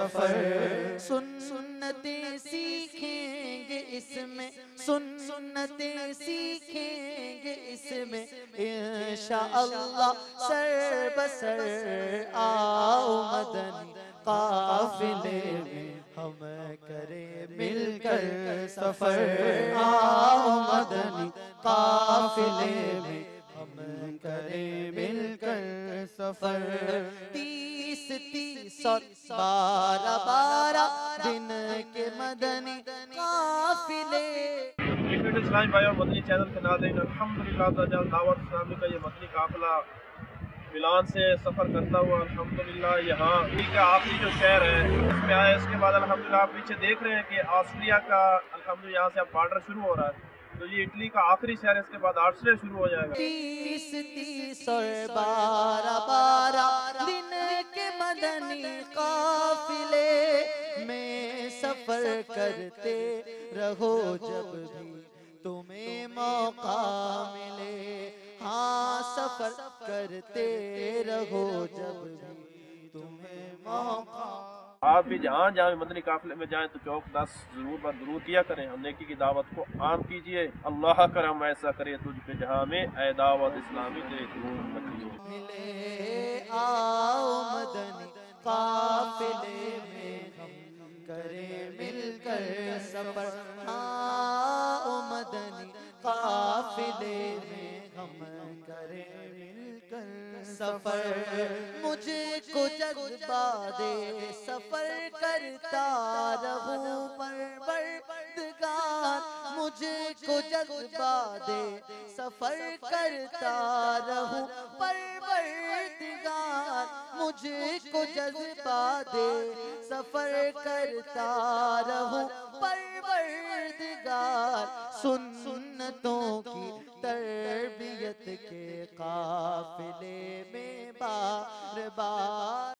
सफर। सुन्नतें सीखेंगे इसमें, सुन्नतें सीखेंगे इसमें इंशाअल्लाह सर बसर। आओ मदनी काफिले में हम करें मिलकर सफर। आओ मदनी काफिले में हम करें मिलकर सफर। 30-30 और 12-12 दिन के मदनी काफिले। इस्लामी भाई और मदनी चैनल के नाज़रीन, अल्हम्दुलिल्लाह दावत इस्लामी का ये मदनी काफिला मिलान से सफ़र करता हुआ अल्हम्दुलिल्लाह यहाँ का आखिरी जो शहर है इसमें आया। इसके बाद अल्हम्दुलिल्लाह आप पीछे देख रहे हैं कि ऑस्ट्रिया का अल्हम्दुलिल्लाह यहाँ से अब बॉर्डर शुरू हो रहा है। तो ये इटली का आखिरी शहर है, इसके बाद ऑस्ट्रिया शुरू हो जाएगा। 30-30 और 12-12 दिन के मदनी काफिले में सफर करते रहो जब भी तुम्हें मौका मिले। हाँ सफर करते रहो जब भी तुम्हें मौका। आप भी जहाँ जहाँ मदनी काफिले में जाएं तो चौक 10 जरूर पर दुरूद किया करें। हम नेकी की दावत को आम कीजिए। अल्लाह करम ऐसा करे तुझ पे जहाँ में ऐ दावत इस्लामी तेरे दुरूद मिले। आओ मदनी काफिले में हम करें मिलकर सफर। आओ मदनी काफिले में हम करें मिलकर सफर। मुझे को जज्बा दे सफर करता रहूं परवरदिगार। मुझे को जज्बा दे सफर करता रहूं परवरदिगार। मुझे को जज्बा दे सफर करता रहूं परवरदिगार। सुन्नतों की तरबियत के काफिले में बार बार